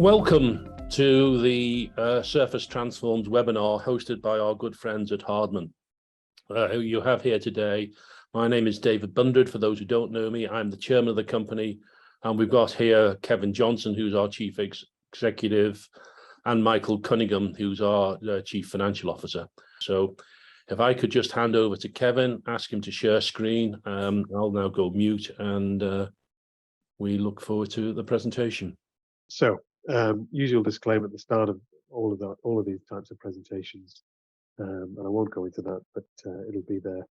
Welcome to the Surface Transformed webinar hosted by our good friends at Hardman. Who you have here today. My name is David Bundard. For those who don't know me, I'm the chairman of the company, and we've got here Kevin Johnson, who's our chief executive, and Michael Cunningham, who's our chief financial officer. So if I could just hand over to Kevin, ask him to share screen, I'll now go mute, and we look forward to the presentation. So, usual disclaimer at the start of all of these types of presentations, and I won't go into that, but it'll be there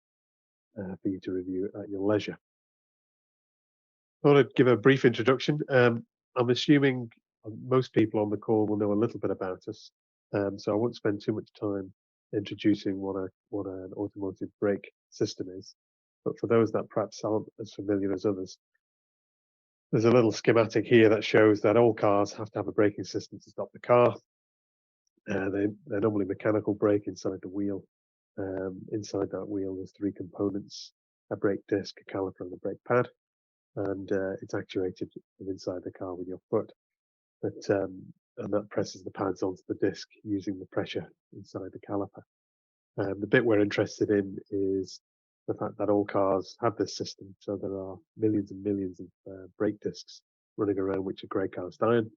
for you to review at your leisure. I want to give a brief introduction. I'm assuming most people on the call will know a little bit about us, so I won't spend too much time introducing what an automotive brake system is. But for those that perhaps aren't as familiar as others, there's a little schematic here that shows that all cars have to have a braking system to stop the car. They're normally mechanical brake inside the wheel. Inside that wheel, there's three components: a brake disc, a caliper, and a brake pad. And it's actuated from inside the car with your foot. And that presses the pads onto the disc using the pressure inside the caliper. The bit we're interested in is the fact that all cars have this system. So there are millions and millions of brake discs running around which are grey cast iron.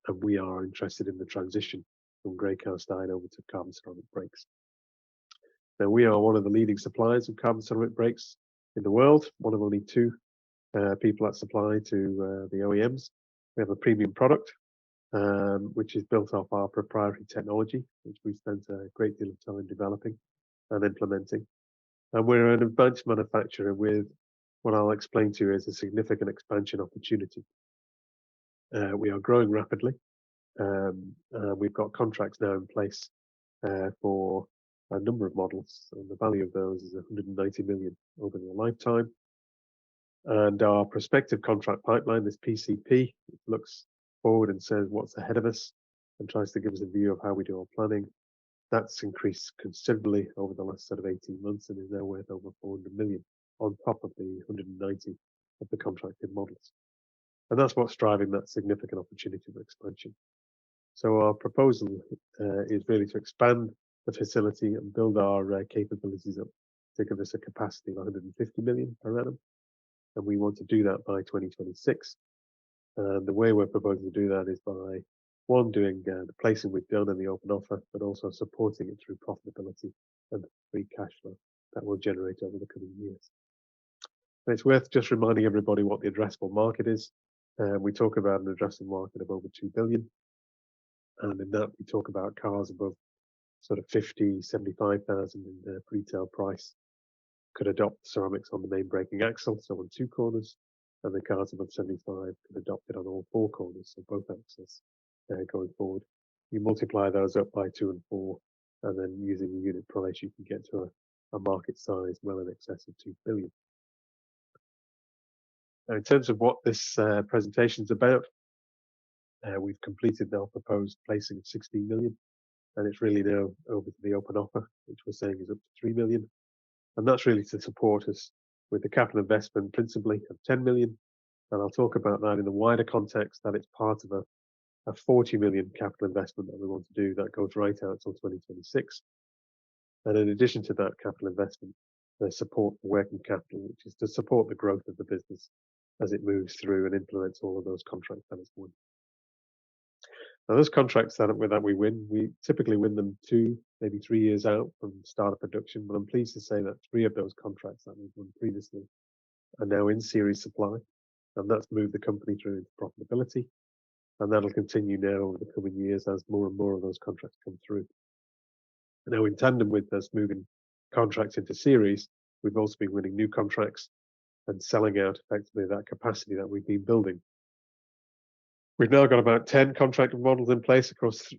And we are interested in the transition from grey cast iron over to carbon ceramic brakes. Now, we are one of the leading suppliers of carbon ceramic brakes in the world, one of only two people that supply to the OEMs. We have a premium product, which is built off our proprietary technology, which we spent a great deal of time developing and implementing. And we're an advanced manufacturer with what I'll explain to you is a significant expansion opportunity. We are growing rapidly. We've got contracts now in place for a number of models, and the value of those is 190 million over their lifetime. And our prospective contract pipeline, this PCP, looks forward and says what's ahead of us and tries to give us a view of how we do our planning. That's increased considerably over the last sort of 18 months and is now worth over 400 million on top of the 190 of the contracted models. And that's what's driving that significant opportunity for expansion. So our proposal is really to expand the facility and build our capabilities up to give us a capacity of 150 million per annum. And we want to do that by 2026. And the way we're proposing to do that is by, one, doing the placing we've done in the open offer, but also supporting it through profitability and free cash flow that will generate over the coming years. And it's worth just reminding everybody what the addressable market is. We talk about an addressable market of over 2 billion. And in that, we talk about cars above sort of 50, 75,000 in the retail price could adopt ceramics on the main braking axle, so on two corners, and the cars above 75 could adopt it on all four corners, so both axles going forward. You multiply those up by 2 and 4, and then using the unit price, you can get to a market size well in excess of 2 billion. Now, in terms of what this presentation is about, we've completed our proposed placing of 16 million, and it's really now over to the open offer, which we're saying is up to 3 million. And that's really to support us with the capital investment principally of 10 million. And I'll talk about that in the wider context that it's part of a 40 million capital investment that we want to do that goes right out till 2026. And in addition to that capital investment, there's support for working capital, which is to support the growth of the business as it moves through and implements all of those contracts that it's won. Now, those contracts that we win, we typically win them 2, maybe 3 years out from start of production, but I'm pleased to say that 3 of those contracts that we've won previously are now in series supply, and that's moved the company through into profitability, and that'll continue now over the coming years as more and more of those contracts come through. Now, in tandem with us moving contracts into series, we've also been winning new contracts and selling out effectively that capacity that we've been building. We've now got about 10 contracted models in place across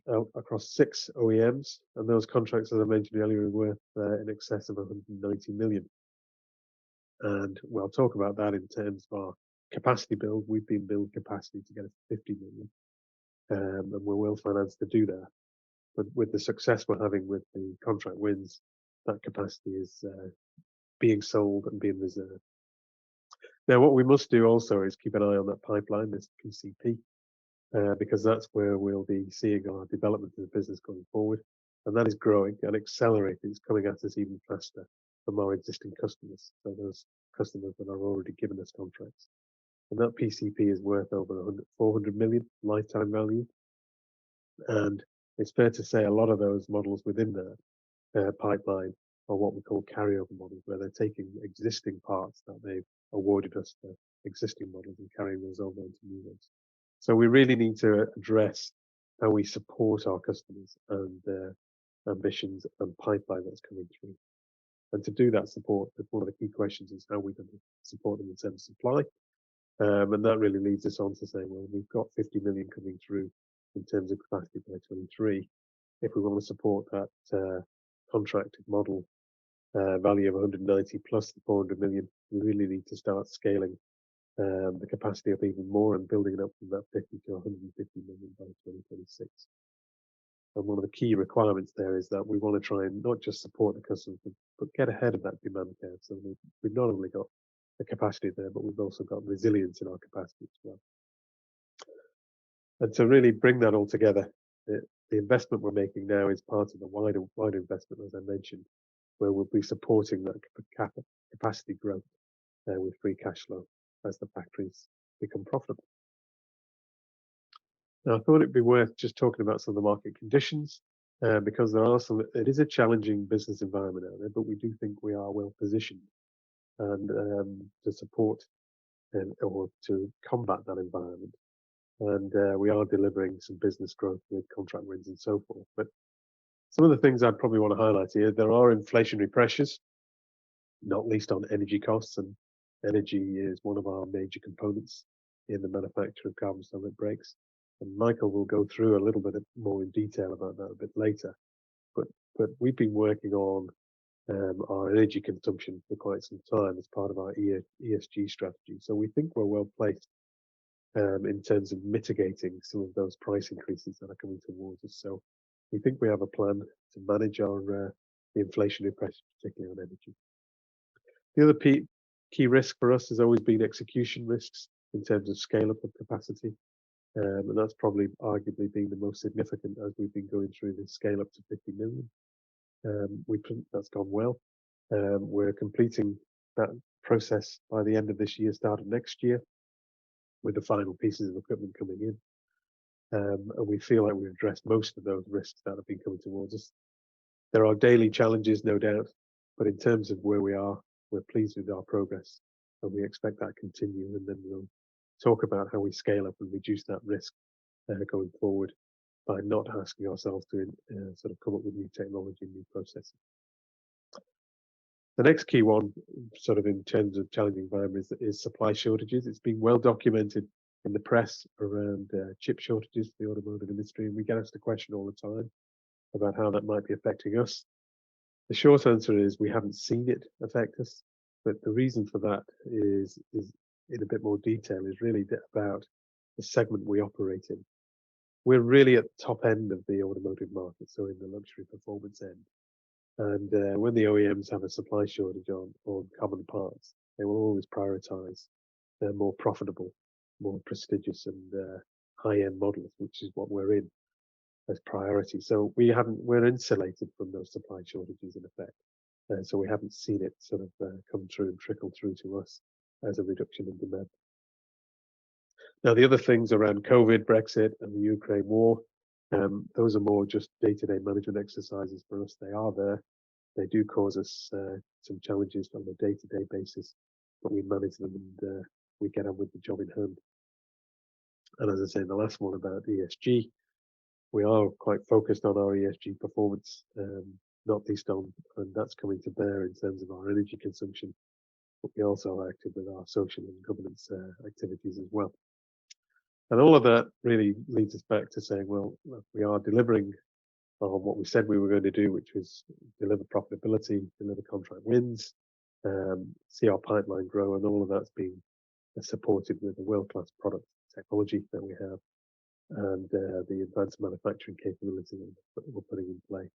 6 OEMs, and those contracts, as I mentioned earlier, are worth in excess of 190 million. And we'll talk about that in terms of our capacity build. We've been building capacity to get us to 50 million, and we're well financed to do that. But with the success we're having with the contract wins, that capacity is being sold and being reserved. Now, what we must do also is keep an eye on that pipeline, this PCP. because that's where we'll be seeing our development of the business going forward. And that is growing and accelerating. It's coming at us even faster from our existing customers. So those customers that are already given us contracts. And that PCP is worth over 400 million lifetime value. And it's fair to say a lot of those models within that pipeline are what we call carryover models, where they're taking existing parts that they've awarded us for existing models and carrying those over into new ones. So we really need to address how we support our customers and their ambitions and pipeline that's coming through. And to do that support, one of the key questions is how we're going to support them in terms of supply. And that really leads us on to saying, well, we've got 50 million coming through in terms of capacity by 23. If we want to support that contracted model value of 190 plus the 400 million, we really need to start scaling the capacity up even more and building it up from that 50 to 150 million by 2026. And one of the key requirements there is that we want to try and not just support the customers, but get ahead of that demand curve. So we've not only got the capacity there, but we've also got resilience in our capacity as well. And to really bring that all together, the investment we're making now is part of the wider investment, as I mentioned, where we'll be supporting that capacity growth with free cash flow as the factories become profitable. Now, I thought it'd be worth just talking about some of the market conditions because it is a challenging business environment out there, but we do think we are well positioned and to support or to combat that environment. And we are delivering some business growth with contract wins and so forth. But some of the things I'd probably want to highlight here, there are inflationary pressures, not least on energy costs, and energy is one of our major components in the manufacture of carbon solid brakes. And Michael will go through a little bit more in detail about that a bit later. But we've been working on our energy consumption for quite some time as part of our ESG strategy. So we think we're well placed in terms of mitigating some of those price increases that are coming towards us. So we think we have a plan to manage our the inflationary pressure, particularly on energy. The other key risk for us has always been execution risks in terms of scale up of capacity. And that's probably arguably been the most significant as we've been going through this scale up to 50 million. That's gone well. We're completing that process by the end of this year, start of next year, with the final pieces of equipment coming in. And we feel like we've addressed most of those risks that have been coming towards us. There are daily challenges, no doubt, but in terms of where we are, we're pleased with our progress, and we expect that to continue. And then we'll talk about how we scale up and reduce that risk going forward by not asking ourselves to sort of come up with new technology and new processes. The next key one, sort of in terms of challenging environment, is supply shortages. It's been well documented in the press around chip shortages for the automotive industry, and we get asked the question all the time about how that might be affecting us. The short answer is we haven't seen it affect us, but the reason for that is in a bit more detail is really about the segment we operate in. We're really at the top end of the automotive market, so in the luxury performance end. And when the OEMs have a supply shortage on common parts, they will always prioritize their more profitable, more prestigious and high-end models, which is what we're in as priority. So we're insulated from those supply shortages in effect. So we haven't seen it sort of come through and trickle through to us as a reduction in demand. Now, the other things around COVID, Brexit, and the Ukraine war, those are more just day-to-day management exercises for us. They are there. They do cause us some challenges on a day-to-day basis, but we manage them and we get on with the job in hand. And as I say, the last one about ESG, we are quite focused on our ESG performance, not least on, and that's coming to bear in terms of our energy consumption, but we also are active with our social and governance activities as well. And all of that really leads us back to saying, well, we are delivering on what we said we were going to do, which was deliver profitability, deliver contract wins, see our pipeline grow, and all of that's being supported with the world-class product technology that we have and the advanced manufacturing capability that we're putting in play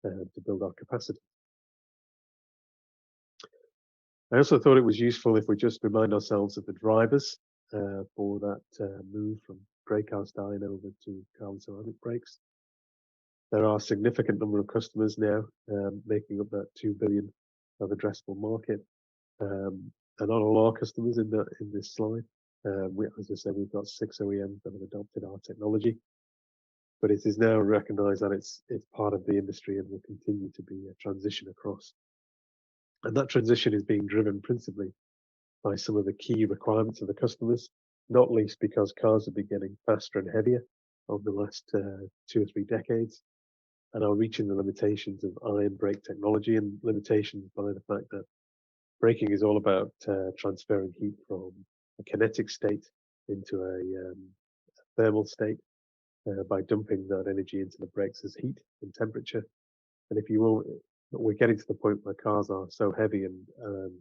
to build our capacity. I also thought it was useful if we just remind ourselves of the drivers for that move from grey cast iron over to carbon ceramic brakes. There are a significant number of customers now making up that 2 billion of addressable market. And not all our customers in this slide. As I said, we've got 6 OEMs that have adopted our technology, but it is now recognised that it's part of the industry and will continue to be a transition across. And that transition is being driven principally by some of the key requirements of the customers, not least because cars have been getting faster and heavier over the last 2 or 3 decades, and are reaching the limitations of iron brake technology, and limitations by the fact that braking is all about transferring heat from a kinetic state into a thermal state by dumping that energy into the brakes as heat and temperature. And if you will, we're getting to the point where cars are so heavy and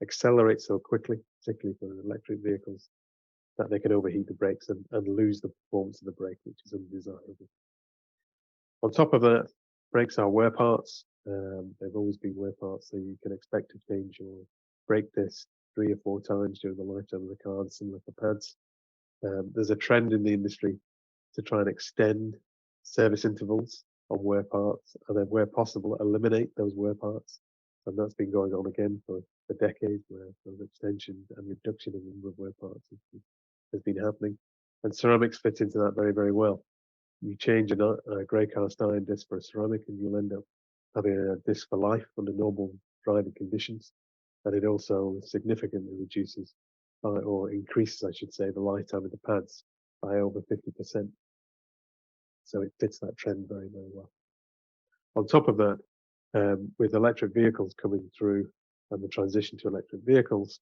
accelerate so quickly, particularly for electric vehicles, that they can overheat the brakes and lose the performance of the brake, which is undesirable. On top of that, brakes are wear parts. They've always been wear parts, so you can expect to change your brake disc 3 or 4 times during the lifetime of the car, and similar for pads. There's a trend in the industry to try and extend service intervals on wear parts, and then where possible, eliminate those wear parts. And that's been going on again for decades, where those extensions and reduction in the number of wear parts has been happening. And ceramics fit into that very, very well. You change a grey cast iron disc for a ceramic, and you'll end up having a disc for life under normal driving conditions. And it also significantly reduces or increases, I should say, the lifetime of the pads by over 50%. So it fits that trend very, very well. On top of that, with electric vehicles coming through and the transition to electric vehicles,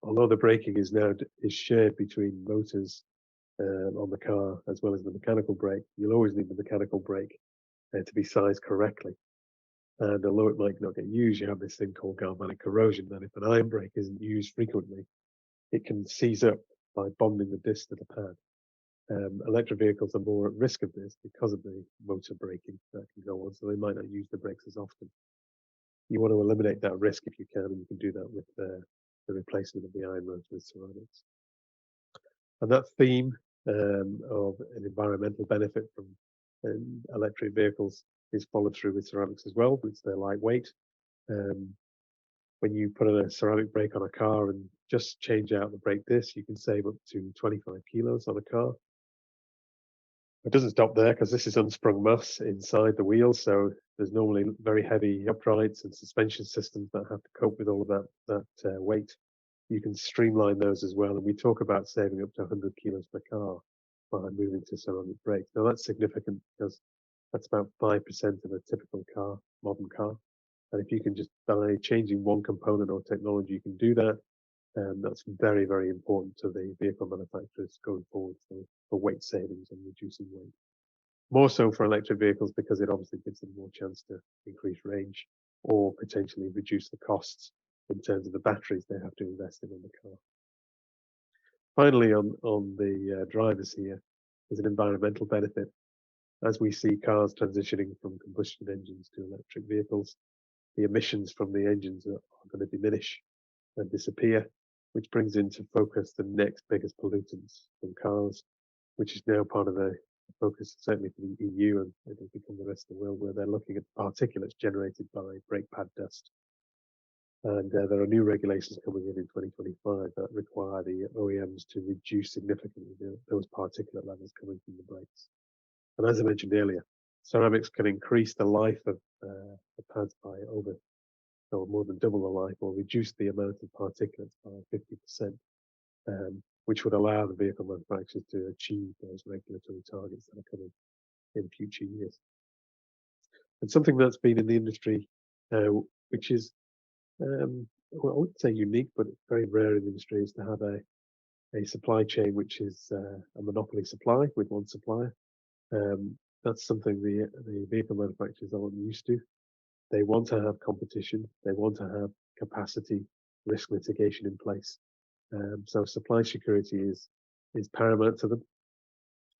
although the braking is shared between motors on the car as well as the mechanical brake, you'll always need the mechanical brake to be sized correctly. And although it might not get used, you have this thing called galvanic corrosion, that if an iron brake isn't used frequently, it can seize up by bonding the disc to the pad. Electric vehicles are more at risk of this because of the motor braking that can go on, so they might not use the brakes as often. You want to eliminate that risk if you can, and you can do that with the replacement of the iron rods with ceramics. And that theme of an environmental benefit from electric vehicles is followed through with ceramics as well, because they're lightweight. When you put a ceramic brake on a car and just change out the brake disc, you can save up to 25 kilos on a car. It doesn't stop there, because this is unsprung mass inside the wheels, so there's normally very heavy uprights and suspension systems that have to cope with all of that weight. You can streamline those as well, and we talk about saving up to 100 kilos per car by moving to ceramic brakes. Now that's significant, because that's about 5% of a typical car, modern car. And if you can just, by changing one component or technology, you can do that, that's very, very important to the vehicle manufacturers going forward for weight savings and reducing weight. More so for electric vehicles, because it obviously gives them more chance to increase range or potentially reduce the costs in terms of the batteries they have to invest in the car. Finally, on the drivers here, is an environmental benefit. As we see cars transitioning from combustion engines to electric vehicles, the emissions from the engines are going to diminish and disappear, which brings into focus the next biggest pollutants from cars, which is now part of the focus, certainly for the EU, and it'll become the rest of the world, where they're looking at particulates generated by brake pad dust. And there are new regulations coming in 2025 that require the OEMs to reduce significantly those particulate levels coming from the brakes. And as I mentioned earlier, ceramics can increase the life of the pads by more than double the life, or reduce the amount of particulates by 50%, which would allow the vehicle manufacturers to achieve those regulatory targets that are coming in future years. And something that's been in the industry, which is, well, I wouldn't say unique, but it's very rare in the industry, is to have a supply chain which is a monopoly supply with one supplier. That's something the vehicle manufacturers aren't used to. They want to have competition. They want to have capacity, risk mitigation in place. So supply security is paramount to them,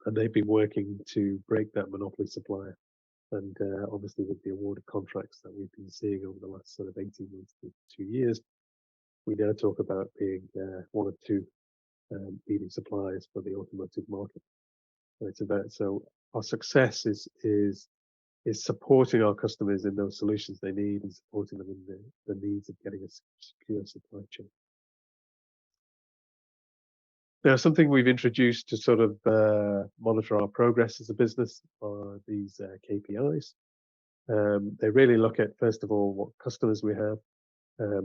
and they've been working to break that monopoly supplier. And obviously, with the award of contracts that we've been seeing over the last sort of 18 months to 2 years, we now talk about being one of 2 leading suppliers for the automotive market. And it's about, so our success is supporting our customers in those solutions they need and supporting them in the needs of getting a secure supply chain. Now, something we've introduced to sort of monitor our progress as a business are these KPIs. They really look at, first of all, what customers we have.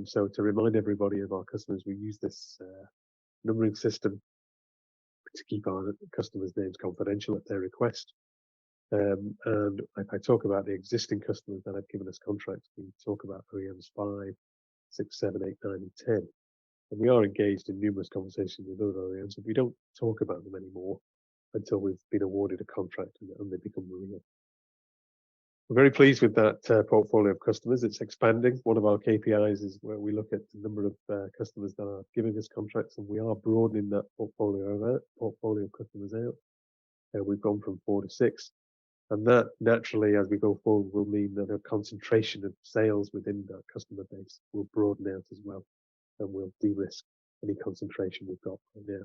So to remind everybody of our customers, we use this numbering system to keep our customers' names confidential at their request. And if I talk about the existing customers that have given us contracts, we talk about OEMs 5, 6, 7, 8, 9, and 10. And we are engaged in numerous conversations with other OEMs, but we don't talk about them anymore until we've been awarded a contract and they become real. We're very pleased with that portfolio of customers. It's expanding. One of our KPIs is where we look at the number of customers that are giving us contracts, and we are broadening that portfolio of customers out. We've gone from 4 to 6. And that naturally, as we go forward, will mean that a concentration of sales within that customer base will broaden out as well, and we'll de-risk any concentration we've got right now.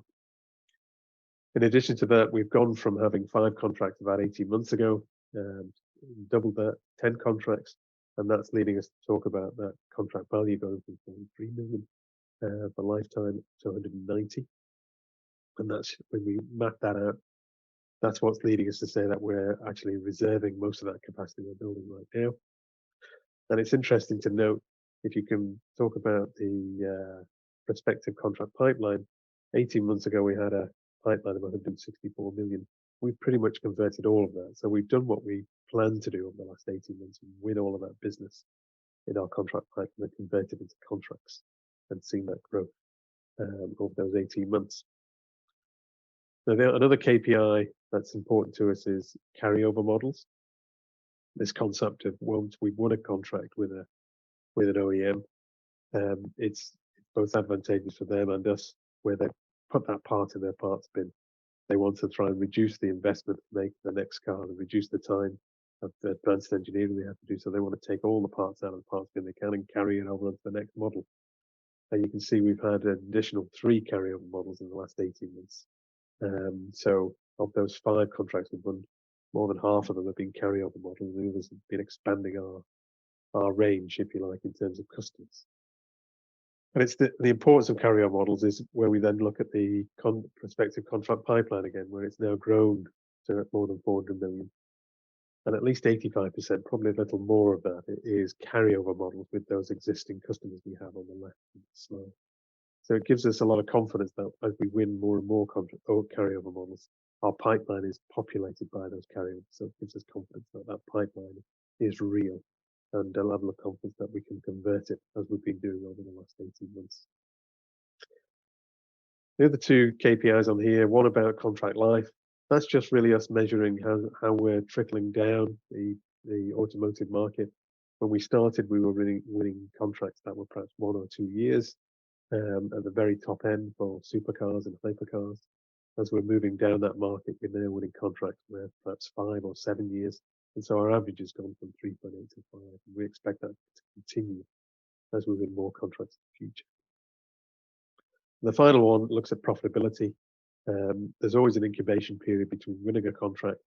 In addition to that, we've gone from having 5 contracts about 18 months ago, doubled that, 10 contracts, and that's leading us to talk about that contract value going from 43 million for lifetime to 190. And that's, when we map that out, that's what's leading us to say that we're actually reserving most of that capacity we're building right now. And it's interesting to note, if you can talk about the prospective contract pipeline, 18 months ago we had a pipeline of 164 million. We've pretty much converted all of that. So we've done what we planned to do over the last 18 months and win all of that business in our contract pipeline and converted into contracts and seen that growth over those 18 months. Now, another KPI that's important to us is carryover models. This concept of once we've won a contract with an OEM, it's both advantageous for them and us, where they put that part in their parts bin. They want to try and reduce the investment to make the next car and reduce the time of the advanced engineering they have to do. So they want to take all the parts out of the parts bin they can and carry it over to the next model. And you can see we've had an additional 3 carryover models in the last 18 months. So of those 5 contracts we've won, more than half of them have been carryover models. The others have been expanding our range, if you like, in terms of customers. And it's the importance of carryover models is where we then look at the prospective contract pipeline again, where it's now grown to more than 400 million. And at least 85%, probably a little more of that, is carryover models with those existing customers we have on the left of the slide. So it gives us a lot of confidence that as we win more and more carryover models, our pipeline is populated by those carryovers. So it gives us confidence that that pipeline is real and a level of confidence that we can convert it as we've been doing over the last 18 months. The other 2 KPIs on here, one about contract life. That's just really us measuring how we're trickling down the automotive market. When we started, we were winning contracts that were perhaps 1 or 2 years. At the very top end for supercars and hypercars. As we're moving down that market, we're now winning contracts where perhaps 5 or 7 years. And so our average has gone from 3.8 to 5. And we expect that to continue as we win more contracts in the future. And the final one looks at profitability. There's always an incubation period between winning a contract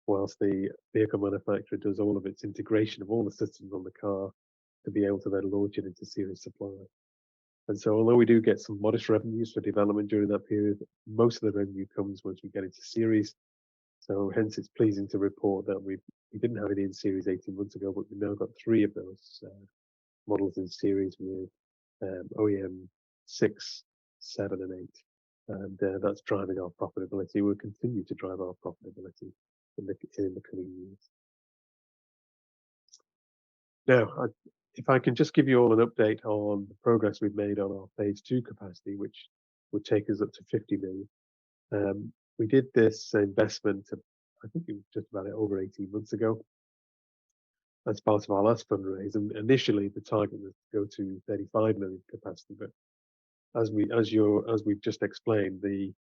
whilst the vehicle manufacturer does all of its integration of all the systems on the car to be able to then launch it into series supply. And so although we do get some modest revenues for development during that period, most of the revenue comes once we get into series. So hence it's pleasing to report that we didn't have any in series 18 months ago, but we've now got 3 of those models in series with OEM 6, 7 and 8. And that's driving our profitability. We'll continue to drive our profitability in the coming years. Now, if I can just give you all an update on the progress we've made on our phase 2 capacity, which would take us up to 50 million. We did this investment, I think it was just about over 18 months ago, as part of our last fundraise. And initially, the target was to go to 35 million capacity. But as we've just explained, the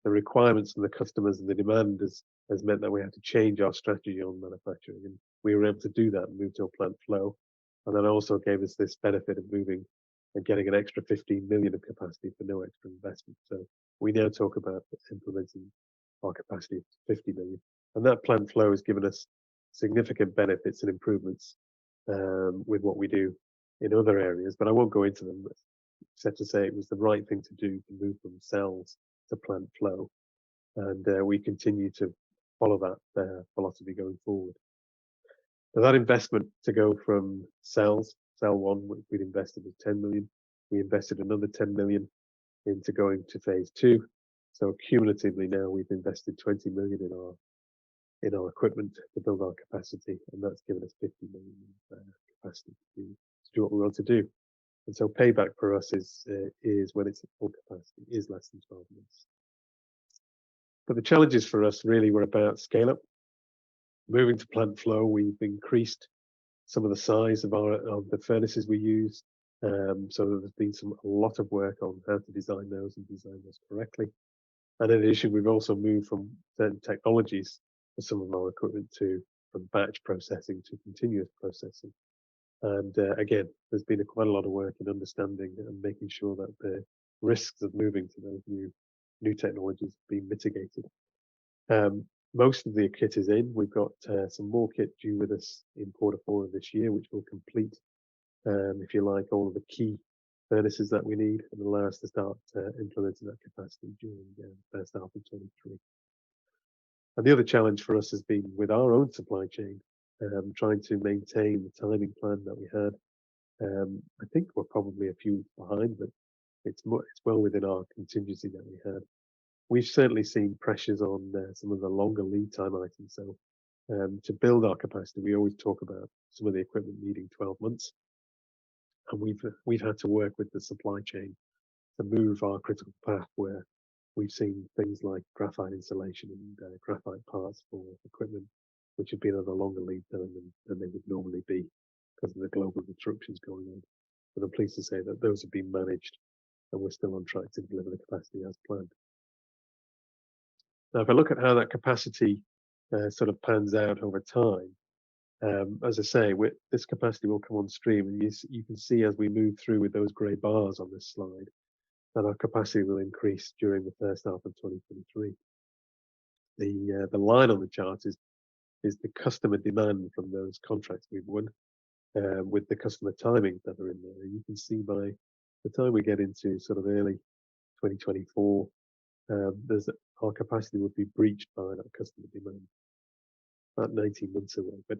requirements from the customers and the demand has meant that we had to change our strategy on manufacturing. And we were able to do that and move to a plant flow. And that also gave us this benefit of moving and getting an extra 15 million of capacity for no extra investment. So We now talk about implementing our capacity of 50 million. And that plant flow has given us significant benefits and improvements with what we do in other areas, but I won't go into them, except to say it was the right thing to do to move from cells to plant flow. And we continue to follow that philosophy going forward. So that investment to go from cell one, which we'd invested was 10 million. We invested another 10 million into going to phase two. So cumulatively now we've invested 20 million in our equipment to build our capacity, and that's given us 50 million capacity to do what we want to do. And so payback for us is when it's at full capacity is less than 12 months. But the challenges for us really were about scale up. Moving to plant flow, we've increased some of the size of the furnaces we use. So there's been a lot of work on how to design those correctly. And in addition, we've also moved from certain technologies for some of our equipment from batch processing to continuous processing. And again, there's been quite a lot of work in understanding and making sure that the risks of moving to those new technologies have been mitigated. Most of the kit is in. We've got some more kit due with us in Q4 of this year, which will complete, if you like, all of the key furnaces that we need and allow us to start implementing that capacity during the first half of 23. And the other challenge for us has been with our own supply chain, trying to maintain the timing plan that we had. I think we're probably a few weeks behind, but it's well within our contingency that we had. We've certainly seen pressures on some of the longer lead time items. So to build our capacity, we always talk about some of the equipment needing 12 months. And we've had to work with the supply chain to move our critical path where we've seen things like graphite insulation and graphite parts for equipment, which have been on a longer lead time than they would normally be because of the global disruptions going on. But I'm pleased to say that those have been managed and we're still on track to deliver the capacity as planned. Now, if I look at how that capacity sort of pans out over time, as I say, this capacity will come on stream, and you can see as we move through with those grey bars on this slide, that our capacity will increase during the first half of 2023. The line on the chart is the customer demand from those contracts we've won, with the customer timings that are in there. You can see by the time we get into sort of early 2024, our capacity would be breached by that customer demand. About 19 months away, but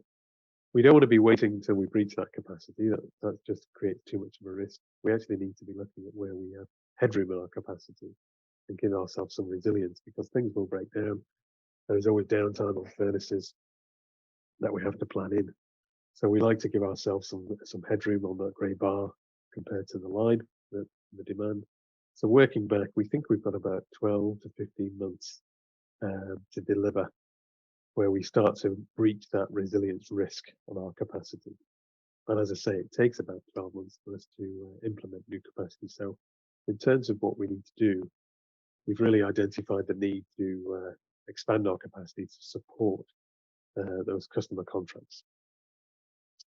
we don't want to be waiting until we breach that capacity. That just creates too much of a risk. We actually need to be looking at where we have headroom in our capacity and give ourselves some resilience because things will break down. There's always downtime on furnaces that we have to plan in. So we like to give ourselves some headroom on that grey bar compared to the line, the demand. So working back, we think we've got about 12 to 15 months to deliver where we start to breach that resilience risk on our capacity. And as I say, it takes about 12 months for us to implement new capacity. So in terms of what we need to do, we've really identified the need to expand our capacity to support those customer contracts.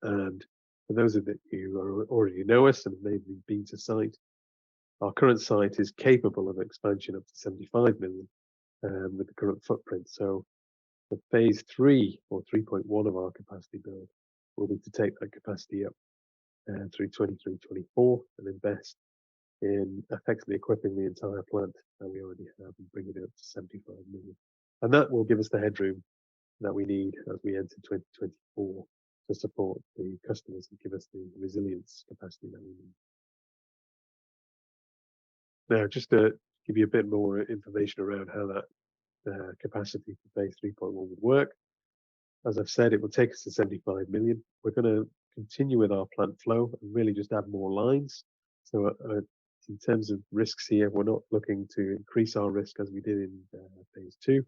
And for those of you who already know us and maybe been to site, our current site is capable of expansion up to 75 million with the current footprint. So the phase 3 or 3.1 of our capacity build will be to take that capacity up through 23-24 and invest in effectively equipping the entire plant that we already have and bring it up to 75 million. And that will give us the headroom that we need as we enter 2024 to support the customers and give us the resilience capacity that we need. Now, just to give you a bit more information around how that capacity for phase 3.1 would work. As I've said, it will take us to 75 million. We're going to continue with our plant flow and really just add more lines. So in terms of risks here, we're not looking to increase our risk as we did in phase 2.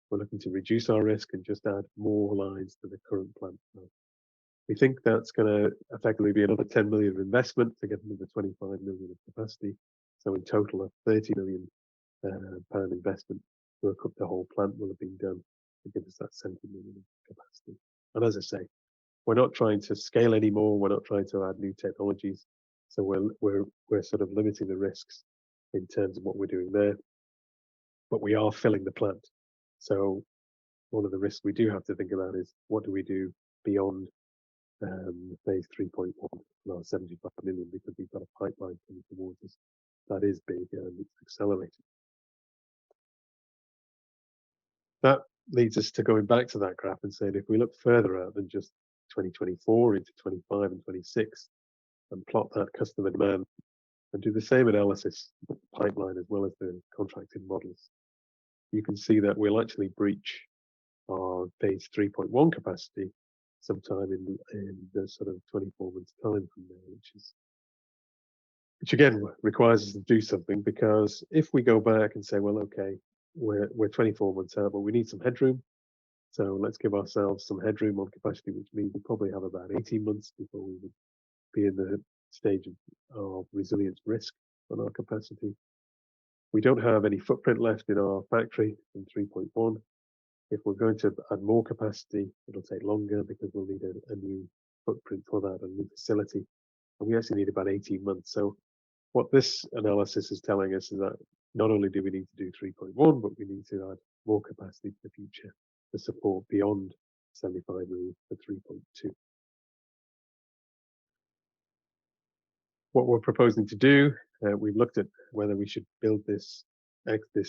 We're looking to reduce our risk and just add more lines to the current plant flow. We think that's going to effectively be another 10 million of investment to get another 25 million of capacity. So in total, a 30 million pound investment to equip the whole plant will have been done to give us that 70 million of capacity. And as I say, we're not trying to scale anymore. We're not trying to add new technologies. So we're sort of limiting the risks in terms of what we're doing there. but we are filling the plant. So one of the risks we do have to think about is what do we do beyond phase 3.1, now 75 million, because we've got a pipeline coming towards us that is big and it's accelerating. That leads us to going back to that graph and saying if we look further out than just 2024 into 25 and 26 and plot that customer demand and do the same analysis, pipeline as well as the contracted models, you can see that we'll actually breach our phase 3.1 capacity sometime in the sort of 24 months time from there, which again requires us to do something, because if we go back and say, well, okay, we're 24 months out, but we need some headroom, so let's give ourselves some headroom on capacity, which means we probably have about 18 months before we would be in the stage of resilience risk on our capacity. We don't have any footprint left in our factory from 3.1. If we're going to add more capacity, it'll take longer because we'll need a new footprint for that, a new facility. And we actually need about 18 months. So what this analysis is telling us is that not only do we need to do 3.1, but we need to add more capacity for the future to support beyond 75 million for 3.2. What we're proposing to do, we've looked at whether we should build this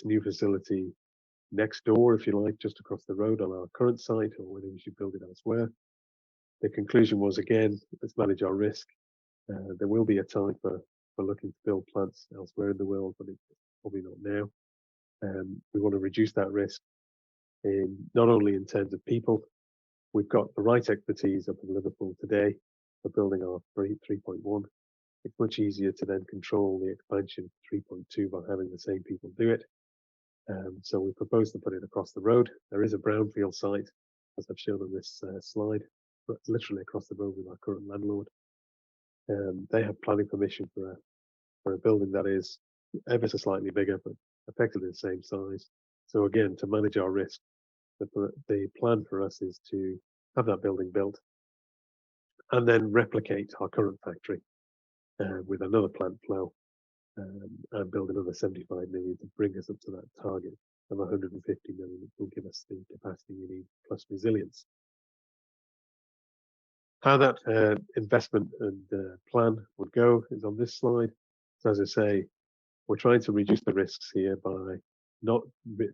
new facility next door, if you like, just across the road on our current site, or whether we should build it elsewhere. The conclusion was, again, let's manage our risk. There will be a time for looking to build plants elsewhere in the world, but it's probably not now. We want to reduce that risk not only in terms of people. We've got the right expertise up in Liverpool today for building our 3.1. It's much easier to then control the expansion 3.2 by having the same people do it. So we propose to put it across the road. There is a brownfield site, as I've shown on this slide, but literally across the road with our current landlord. They have planning permission for a building that is ever so slightly bigger, but effectively the same size. So again, to manage our risk, the plan for us is to have that building built and then replicate our current factory with another plant flow and build another 75 million to bring us up to that target of 150 million, which will give us the capacity we need plus resilience. How that investment and plan would go is on this slide. So as I say, we're trying to reduce the risks here by not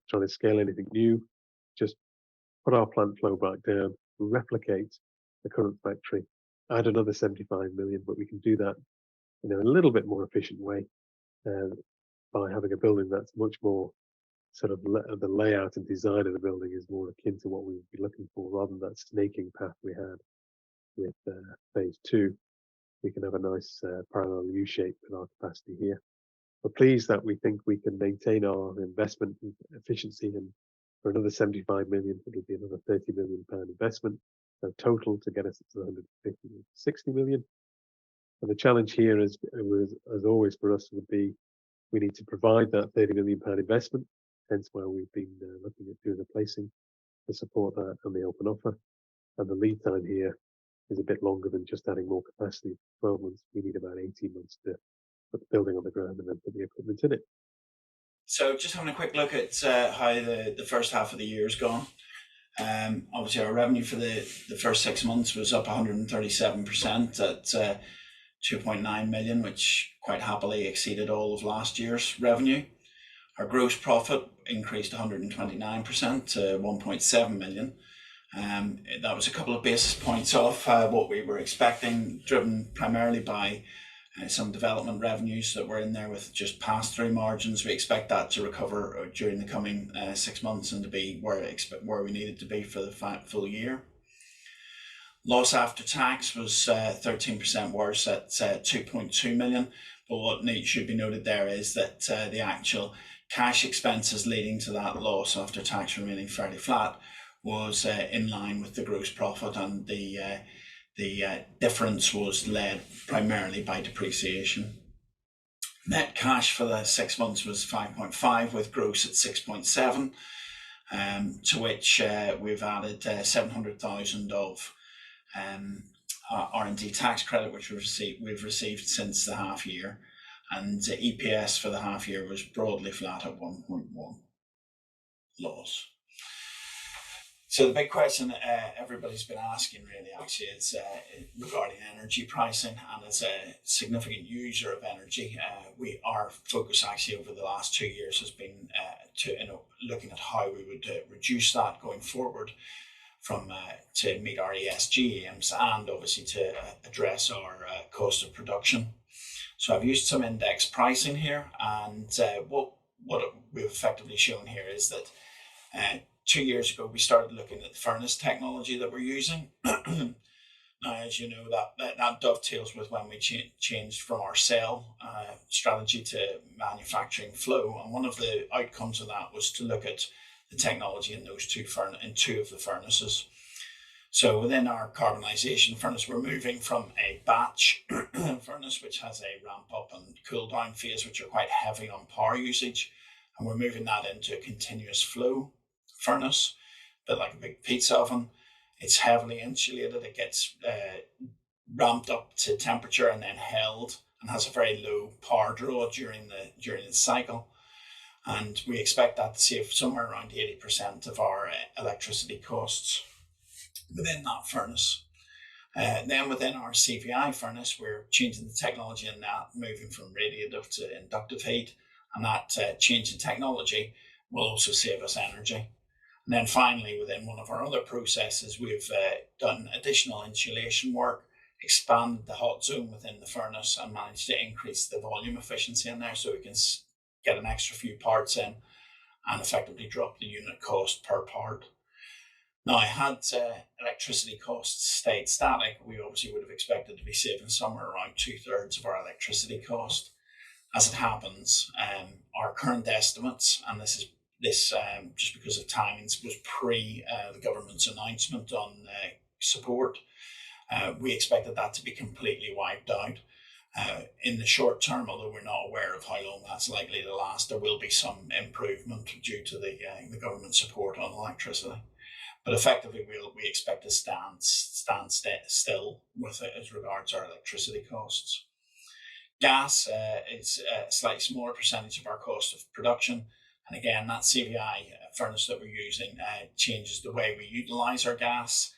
trying to scale anything new, just put our plant flow back down, replicate the current factory, add another 75 million, but we can do that in a little bit more efficient way by having a building that's much more sort of the layout and design of the building is more akin to what we would be looking for, rather than that snaking path we had with phase 2. We can have a nice parallel U shape with our capacity here. We're pleased that we think we can maintain our investment efficiency, and for another 75 million, it'll be another 30 million pound investment, so total to get us to 150 to 60 million. And the challenge here is, as always for us, would be we need to provide that 30 million pound investment, hence why we've been looking at doing a placing to support that and the open offer. And the lead time here is a bit longer than just adding more capacity. 12 months, we need about 18 months to put the building on the ground and then put the equipment in it. So just having a quick look at how the first half of the year has gone. Obviously our revenue for the first 6 months was up 137% at 2.9 million, which quite happily exceeded all of last year's revenue. Our gross profit increased 129% to 1.7 million. That was a couple of basis points off what we were expecting, driven primarily by some development revenues that were in there with just pass-through margins. We expect that to recover during the coming 6 months and to be where we needed to be for the full year. Loss after tax was 13% worse at 2.2 million. But what should be noted there is that the actual cash expenses leading to that loss after tax remaining fairly flat was in line with the gross profit, and the difference was led primarily by depreciation. Net cash for the 6 months was 5.5, with gross at 6.7, to which we've added 700,000 of R&D tax credit, which we've received since the half year, and EPS for the half year was broadly flat at 1.1. laws. So the big question everybody's been asking really actually is regarding energy pricing, and as a significant user of energy, our focus actually over the last 2 years has been looking at how we would reduce that going forward from to meet our ESG aims, and obviously to address our cost of production. So I've used some index pricing here, and what we've effectively shown here is that 2 years ago, we started looking at the furnace technology that we're using. Now, as you know, that dovetails with when we changed from our cell strategy to manufacturing flow. And one of the outcomes of that was to look at the technology in those two of the furnaces. So within our carbonisation furnace, we're moving from a batch furnace, which has a ramp up and cool down phase, which are quite heavy on power usage. And we're moving that into a continuous flow furnace, a bit like a big pizza oven. It's heavily insulated. It gets ramped up to temperature and then held, and has a very low power draw during the cycle. And we expect that to save somewhere around 80% of our electricity costs within that furnace. Then within our CVI furnace, we're changing the technology in that, moving from radiative to inductive heat, and that change in technology will also save us energy. And then finally, within one of our other processes, we've done additional insulation work, expanded the hot zone within the furnace, and managed to increase the volume efficiency in there, so we can get an extra few parts in and effectively drop the unit cost per part. Now, had electricity costs stayed static, we obviously would have expected to be saving somewhere around 2/3 of our electricity cost. As it happens, our current estimates, and this just because of timings, was pre the government's announcement on support. We expected that to be completely wiped out. In the short term, although we're not aware of how long that's likely to last, there will be some improvement due to the government support on electricity. But effectively, we expect to stand still with it as regards our electricity costs. Gas is a slightly smaller percentage of our cost of production. And again, that CVI furnace that we're using changes the way we utilise our gas,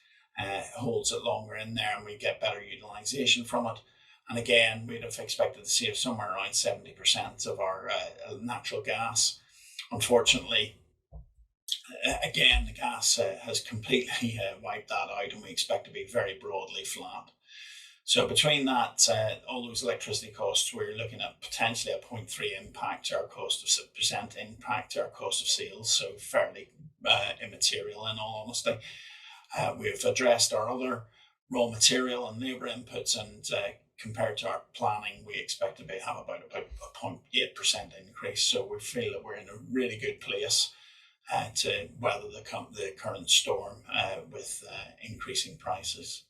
holds it longer in there, and we get better utilisation from it. And again, we'd have expected to save somewhere around 70% of our natural gas. Unfortunately, again, the gas has completely wiped that out, and we expect to be very broadly flat. So between that, all those electricity costs, we're looking at potentially a 0.3 impact to our cost of percent impact to our cost of sales. So fairly immaterial, in all honesty. We've addressed our other raw material and labour inputs, and compared to our planning, we expect to have about a 0.8% increase. So we feel that we're in a really good place to weather the current storm with increasing prices.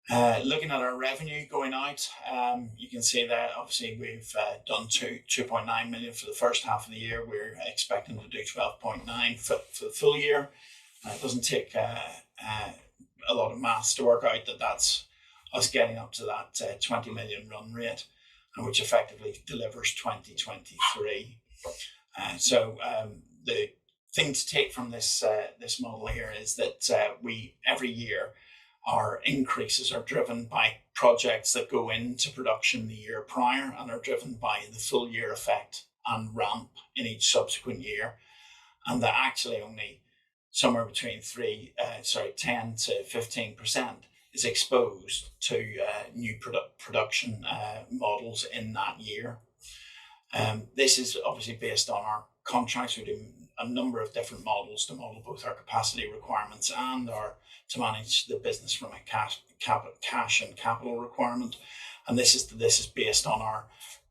Looking at our revenue going out, you can see that obviously we've done 2.9 million for the first half of the year. We're expecting to do 12.9 for the full year. It doesn't take a lot of maths to work out that that's us getting up to that 20 million run rate, and which effectively delivers 2023. So the thing to take from this model here is that we every year, our increases are driven by projects that go into production the year prior and are driven by the full year effect and ramp in each subsequent year. And that actually only somewhere between 10 to 15% is exposed to new production models in that year. This is obviously based on our contracts. We do a number of different models to model both our capacity requirements and to manage the business from a cash and capital requirement. And this is based on our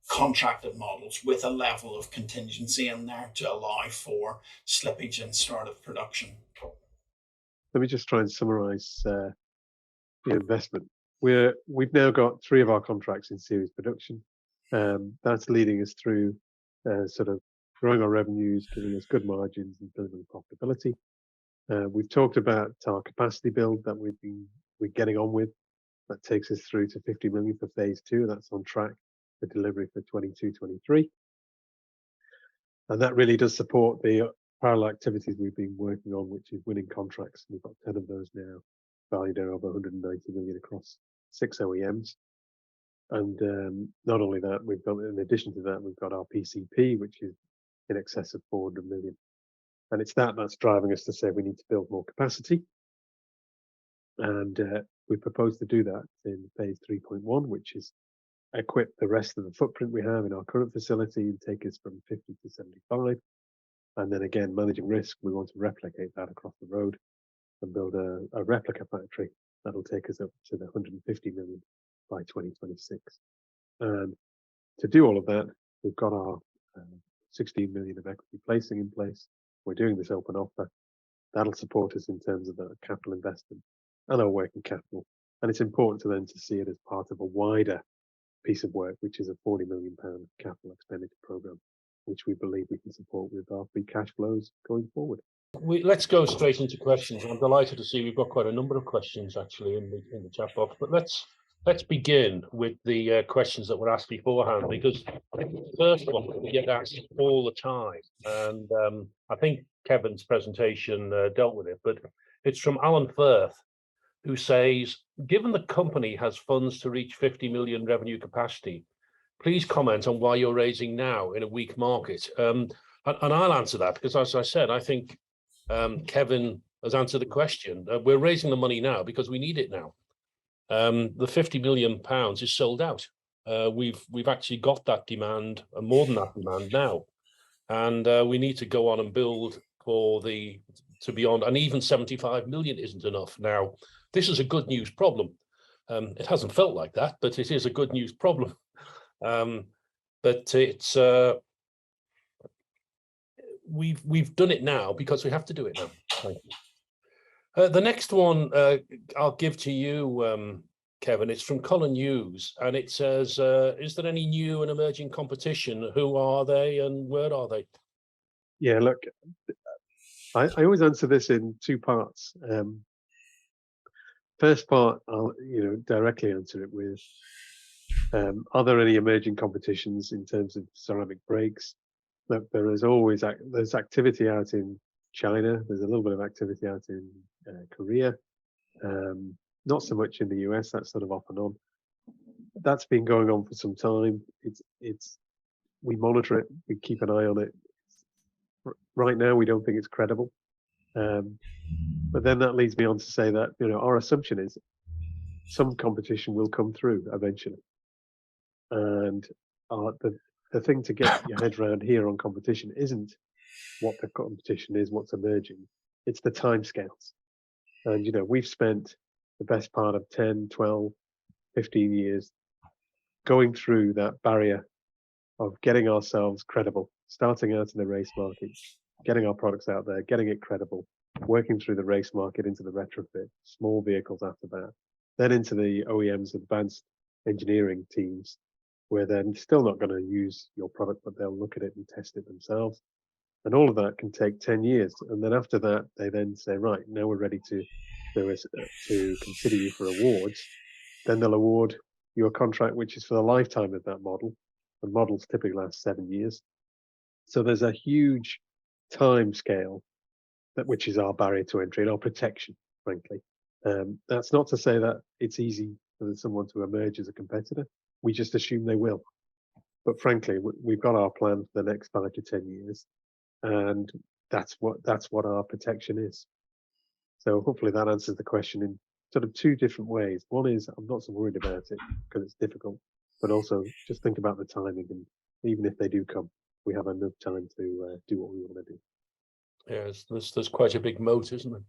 contracted models with a level of contingency in there to allow for slippage and start of production. Let me just try and summarise the investment. We've now got 3 of our contracts in series production. That's leading us through sort of growing our revenues, giving us good margins and delivering profitability. We've talked about our capacity build that we're getting on with. That takes us through to 50 million for phase 2. That's on track for delivery for 22-23. And that really does support the parallel activities we've been working on, which is winning contracts. We've got 10 of those now, valued at over 190 million across 6 OEMs. And not only that, we've got, in addition to that, we've got our PCP, which is in excess of 400 million. And it's that's driving us to say we need to build more capacity. And we propose to do that in phase 3.1, which is equip the rest of the footprint we have in our current facility and take us from 50 to 75. And then again, managing risk, we want to replicate that across the road and build a replica factory that'll take us up to the 150 million by 2026. And to do all of that, we've got our 16 million of equity placing in place. We're doing this open offer. That'll support us in terms of the capital investment and our working capital. And it's important to then to see it as part of a wider piece of work, which is a 40 million pound capital expenditure program, which we believe we can support with our free cash flows going forward. Let's go straight into questions. I'm delighted to see we've got quite a number of questions actually in the chat box. But let's begin with the questions that were asked beforehand, because I think the first one we get asked all the time, and I think Kevin's presentation dealt with it. But it's from Alan Firth, who says, given the company has funds to reach 50 million revenue capacity, please comment on why you're raising now in a weak market. And I'll answer that because, as I said, I think Kevin has answered the question. We're raising the money now because we need it now. The 50 million pounds is sold out. We've actually got that demand, more than that demand now, and we need to go on and build to beyond. And even 75 million isn't enough now. This is a good news problem. It hasn't felt like that, but it is a good news problem. But it's we've done it now because we have to do it now. Thank you. The next one I'll give to you, Kevin. It's from Colin Hughes, and it says, is there any new and emerging competition? Who are they and where are they? Yeah, look, I always answer this in two parts. First part, I'll directly answer it with, are there any emerging competitions in terms of ceramic brakes? Look, there's activity out in China. There's a little bit of activity out in Korea. Not so much in the US. That's sort of off and on. That's been going on for some time. We monitor it. We keep an eye on it. Right now, we don't think it's credible. But then that leads me on to say that our assumption is some competition will come through eventually. And the thing to get your head around here on competition isn't what the competition is, what's emerging. It's the timescales. And we've spent the best part of 10, 12, 15 years going through that barrier of getting ourselves credible, starting out in the race market, getting our products out there, getting it credible, working through the race market into the retrofit, small vehicles after that, then into the OEMs, advanced engineering teams, where they're still not going to use your product, but they'll look at it and test it themselves. And all of that can take 10 years. And then after that, they then say, right, now we're ready to consider you for awards. Then they'll award you a contract which is for the lifetime of that model. And models typically last 7 years. So there's a huge time scale which is our barrier to entry and our protection, frankly. That's not to say that it's easy for someone to emerge as a competitor. We just assume they will. But frankly, we've got our plan for the next 5 to 10 years, and that's what our protection is. So hopefully that answers the question in sort of two different ways. One is I'm not so worried about it because it's difficult, but also just think about the timing, and even if they do come, we have enough time to do what we want to do. Yes, there's quite a big moat, isn't there?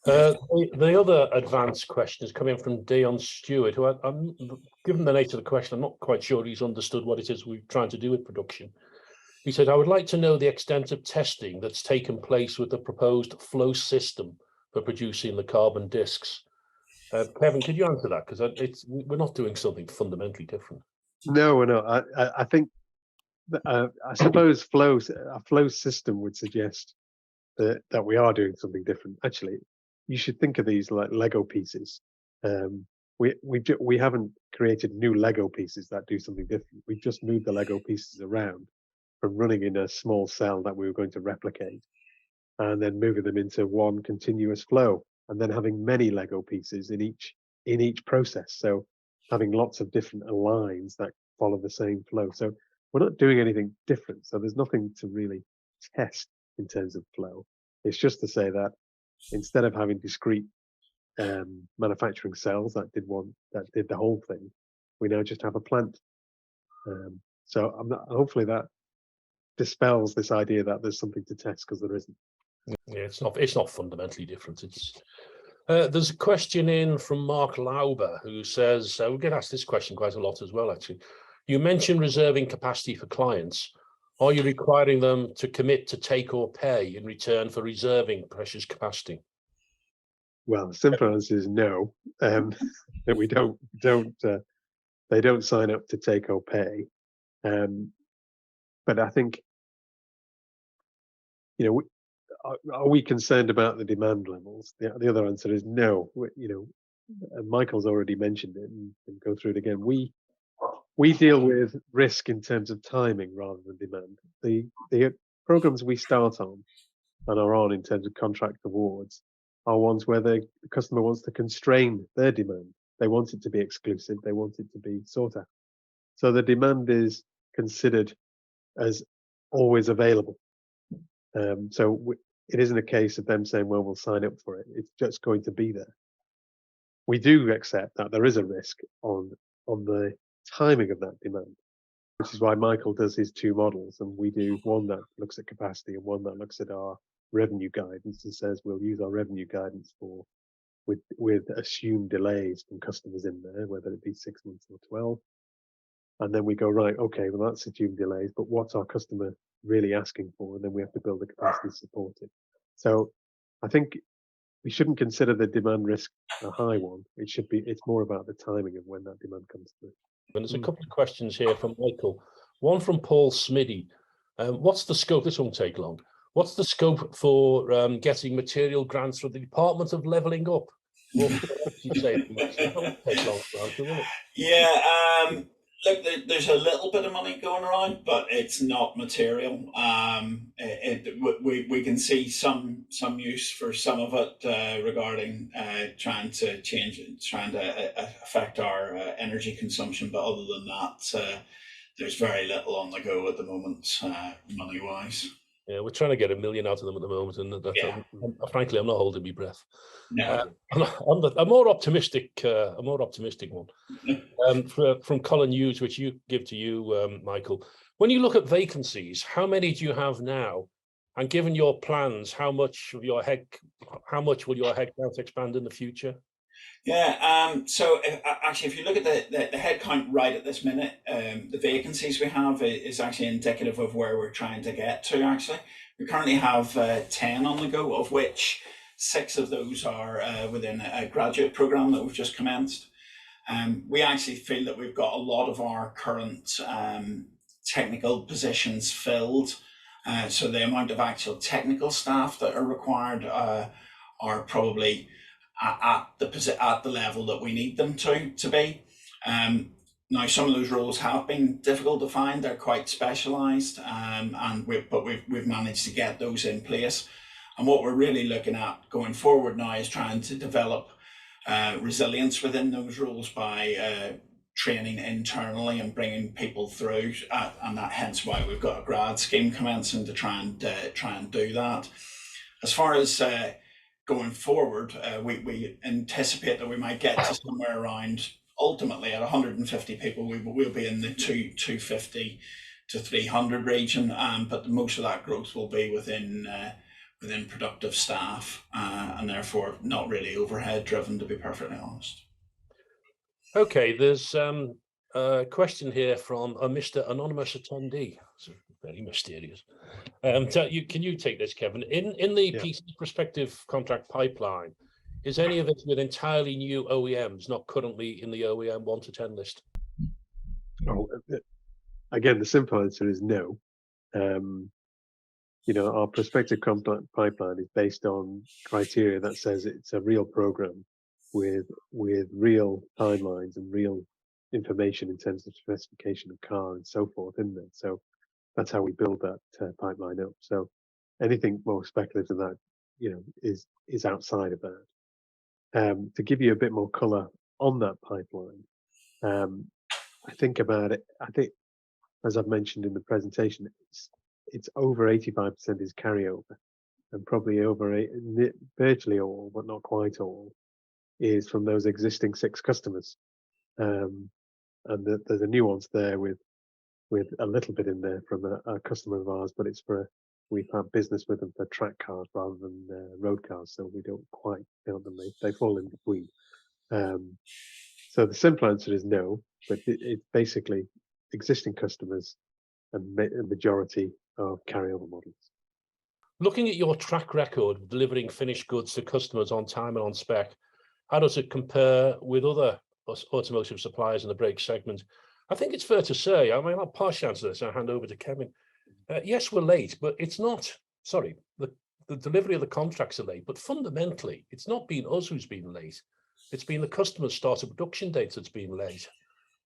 The other advanced question is coming from Dion Stewart, who I'm given the nature of the question, I'm not quite sure he's understood what it is we're trying to do with production. He said, I would like to know the extent of testing that's taken place with the proposed flow system for producing the carbon discs. Kevin, could you answer that? Because we're not doing something fundamentally different. No, we're not. I think, I suppose a flow system would suggest that we are doing something different. Actually, you should think of these like Lego pieces. We haven't created new Lego pieces that do something different. We've just moved the Lego pieces around from running in a small cell that we were going to replicate, and then moving them into one continuous flow, and then having many Lego pieces in each process. So having lots of different lines that follow the same flow. So we're not doing anything different. So there's nothing to really test in terms of flow. It's just to say that instead of having discrete manufacturing cells that did the whole thing, we now just have a plant. So hopefully that dispels this idea that there's something to test, because there isn't. Yeah, it's not fundamentally different. It's there's a question in from Mark Lauber, who says, we get asked this question quite a lot as well, actually. You mentioned reserving capacity for clients. Are you requiring them to commit to take or pay in return for reserving precious capacity? Well, the simple answer is no. That we don't. They don't sign up to take or pay. But I think, are we concerned about the demand levels? The other answer is no. Michael's already mentioned it, and go through it again. We deal with risk in terms of timing rather than demand. The programs we start on and are on in terms of contract awards are ones where the customer wants to constrain their demand. They want it to be exclusive. They want it to be sought after. So the demand is considered as always available. So it isn't a case of them saying, well, we'll sign up for it. It's just going to be there. We do accept that there is a risk on the timing of that demand, which is why Michael does his two models, and we do one that looks at capacity and one that looks at our revenue guidance and says we'll use our revenue guidance with assumed delays from customers in there, whether it be 6 months or 12. And then we go, right, okay, well, that's assumed delays, but what's our customer really asking for? And then we have to build the capacity to support it. So I think we shouldn't consider the demand risk a high one. It's more about the timing of when that demand comes through. And there's a couple of questions here from Michael. One from Paul Smiddy. What's the scope? This won't take long. What's the scope for getting material grants from the Department of Levelling Up? Yeah, look, there's a little bit of money going around, but it's not material. We can see some use for some of it regarding trying to affect our energy consumption, but other than that, there's very little on the go at the moment, money-wise. Yeah, we're trying to get 1 million out of them at the moment, and frankly, I'm not holding my breath. No. I'm a more optimistic one. From Colin Hughes, which you give to you, Michael. When you look at vacancies, how many do you have now? And given your plans, how much will your headcount expand in the future? Yeah, so if you look at the headcount right at this minute, the vacancies we have is actually indicative of where we're trying to get to, actually. We currently have 10 on the go, of which 6 of those are within a graduate program that we've just commenced. We actually feel that we've got a lot of our current technical positions filled. So the amount of actual technical staff that are required are probably at the level that we need them to be. Now, some of those roles have been difficult to find. They're quite specialised, but we've managed to get those in place. And what we're really looking at going forward now is trying to develop resilience within those roles by training internally and bringing people through, and that hence why we've got a grad scheme commencing to try and do that. As far as going forward, we anticipate that we might get to somewhere around, ultimately at 150 people, we'll be in the 250 to 300 region, but most of that growth will be within productive staff, and therefore not really overhead driven, to be perfectly honest. Okay, there's a question here from a Mr. Anonymous Attendee. It's very mysterious. Can you take this, Kevin? In the PC prospective contract pipeline, is any of it with entirely new OEMs not currently in the OEM 1 to 10 list? Oh, again, the simple answer is no. Our prospective contract pipeline is based on criteria that says it's a real program with real timelines and real information in terms of specification of car and so forth in there. So that's how we build that pipeline up. So anything more speculative than that, is outside of that. To give you a bit more colour on that pipeline, I think about it. I think, as I've mentioned in the presentation, it's over 85% is carryover, and probably virtually all, but not quite all, is from those existing 6 customers. And there's a nuance there with a little bit in there from a customer of ours, but it's we've had business with them for track cars rather than road cars, so we don't quite count them. They fall in between. So the simple answer is no, but it's basically existing customers and a majority of carryover models. Looking at your track record of delivering finished goods to customers on time and on spec, how does it compare with other automotive suppliers in the brake segment? I think it's fair to say, I mean, I'll partially answer this, I'll hand over to Kevin. Yes, we're late, but it's not, sorry, the delivery of the contracts are late, but fundamentally, it's not been us who's been late. It's been the customer's start of production dates that's been late.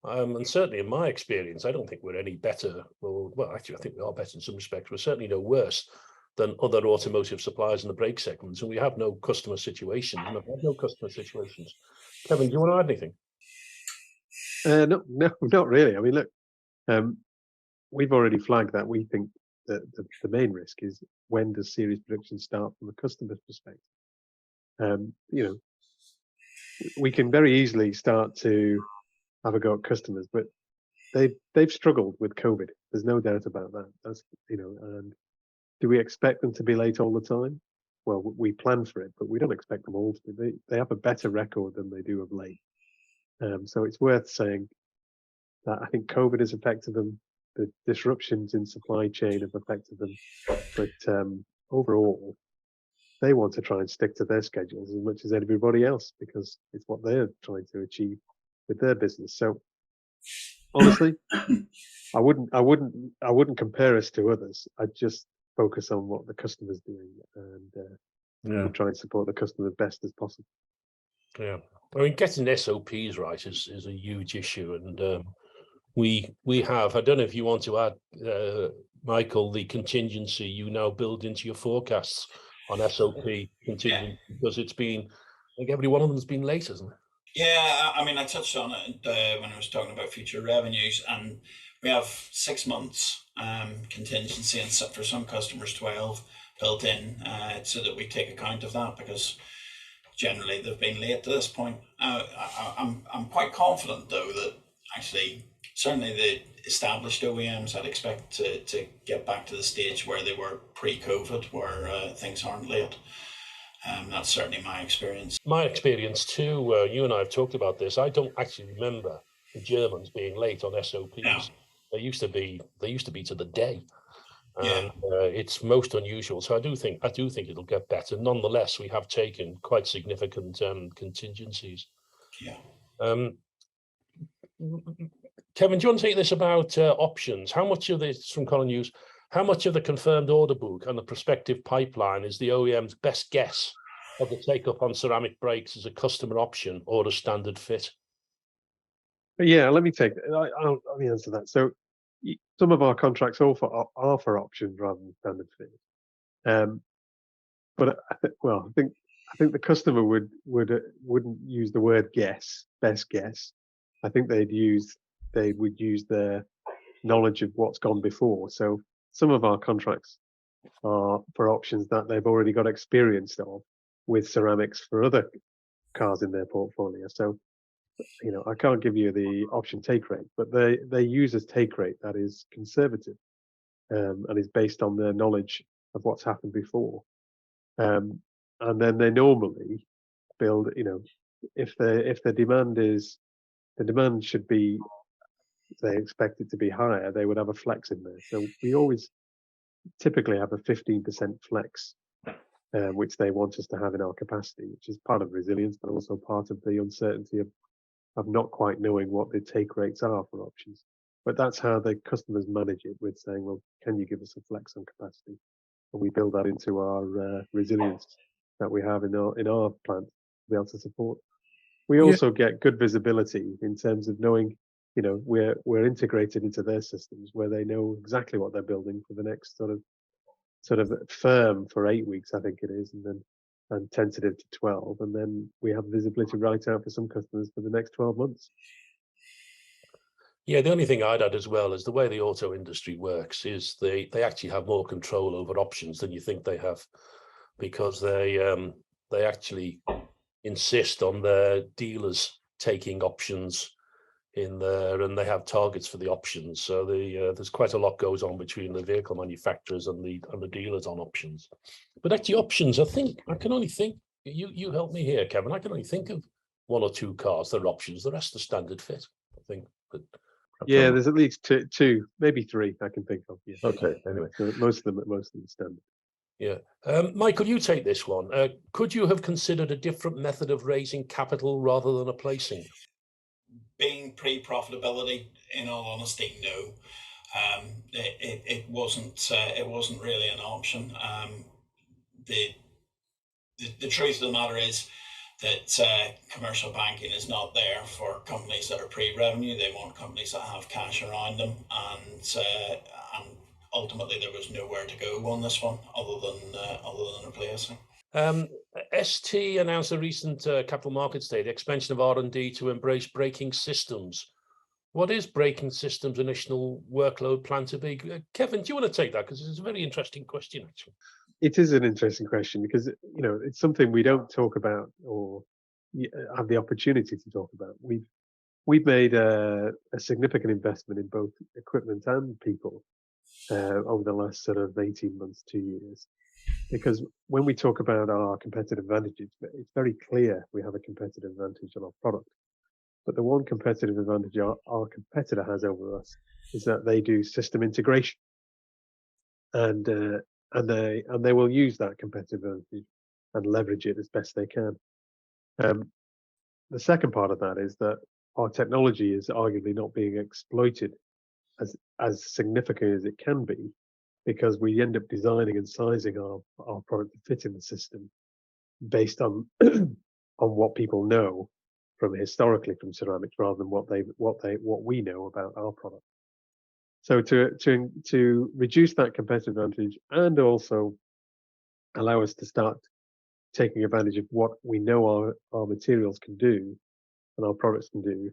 And certainly in my experience, I don't think we're any better. Well, actually, I think we are better in some respects. We're certainly no worse than other automotive suppliers in the brake segments. And we have no customer situations. And I've had no customer situations. Kevin, do you want to add anything? No, not really. I mean, look, we've already flagged that we think that the main risk is, when does series production start from a customer's perspective? We can very easily start to have a go at customers, but they've struggled with COVID. There's no doubt about that. That's and do we expect them to be late all the time? Well, we plan for it, but we don't expect them all to be. They have a better record than they do of late. So it's worth saying that I think COVID has affected them. The disruptions in supply chain have affected them, but overall, they want to try and stick to their schedules as much as everybody else, because it's what they're trying to achieve with their business. So honestly, I wouldn't compare us to others. I'd just focus on what the customer's doing and try and support the customer as best as possible. Yeah, I mean, getting SOPs right is a huge issue, and we have. I don't know if you want to add, Michael, the contingency you now build into your forecasts on SOP contingency, because it's been, I think every one of them has been late, hasn't it? Yeah, I mean, I touched on it when I was talking about future revenues, and we have 6 months contingency, and for some customers 12 built in, so that we take account of that, because generally they've been late to this point. I'm quite confident though that actually certainly the established OEMs, I'd expect to get back to the stage where they were pre-COVID, where things aren't late. That's certainly my experience. My experience too, you and I have talked about this. I don't actually remember the Germans being late on SOPs. No. They used to be to the day. Yeah. It's most unusual. So I do think it'll get better. Nonetheless, we have taken quite significant contingencies. Yeah. Kevin, do you want to take this about options? How much of this, from Colin Hughes, how much of the confirmed order book and the prospective pipeline is the OEM's best guess of the take-up on ceramic brakes as a customer option or a standard fit? Yeah, let me answer that. So some of our contracts are for options rather than standard fit. But I think the customer wouldn't use the word best guess. I think they would use their knowledge of what's gone before. So some of our contracts are for options that they've already got experience of with ceramics for other cars in their portfolio. So, I can't give you the option take rate, but they use a take rate that is conservative, and is based on their knowledge of what's happened before. And then they normally build, if the demand should be, they expect it to be higher, they would have a flex in there. So we always typically have a 15% flex, which they want us to have in our capacity, which is part of resilience, but also part of the uncertainty of not quite knowing what the take rates are for options. But that's how the customers manage it, with saying, well, can you give us a flex on capacity? And we build that into our resilience that we have in our plant to be able to support. We also get good visibility in terms of knowing we're integrated into their systems where they know exactly what they're building for the next sort of firm for 8 weeks, I think it is, and tentative to 12, and then we have visibility right out for some customers for the next 12 months. Yeah, the only thing I'd add as well is the way the auto industry works is they actually have more control over options than you think they have, because they actually insist on their dealers taking options in there, and they have targets for the options. So there's quite a lot goes on between the vehicle manufacturers and the dealers on options. But actually, options, I think I can only think. You help me here, Kevin. I can only think of 1 or 2 cars that are options. The rest are standard fit, I think. But yeah, there's at least two, maybe 3 I can think of. Yeah. Okay. Anyway, so most of them are standard. Yeah, Michael, you take this one. Could you have considered a different method of raising capital rather than a placing? Being pre-profitability, in all honesty, no. It wasn't really an option. The truth of the matter is that commercial banking is not there for companies that are pre-revenue. They want companies that have cash around them, and ultimately there was nowhere to go on this one other than a placing. ST announced a recent Capital Markets Day, the expansion of R&D to embrace braking systems. What is braking systems' initial workload plan to be? Kevin, do you want to take that? Because it's a very interesting question, actually. It is an interesting question because it's something we don't talk about or have the opportunity to talk about. We've made a significant investment in both equipment and people over the last sort of 18 months, 2 years. Because when we talk about our competitive advantages, it's very clear we have a competitive advantage on our product. But the one competitive advantage our competitor has over us is that they do system integration, and they will use that competitive advantage and leverage it as best they can. The second part of that is that our technology is arguably not being exploited as significantly as it can be, because we end up designing and sizing our product to fit in the system based on on what people know from historically from ceramics, rather than what we know about our product. So to reduce that competitive advantage and also allow us to start taking advantage of what we know our materials can do and our products can do,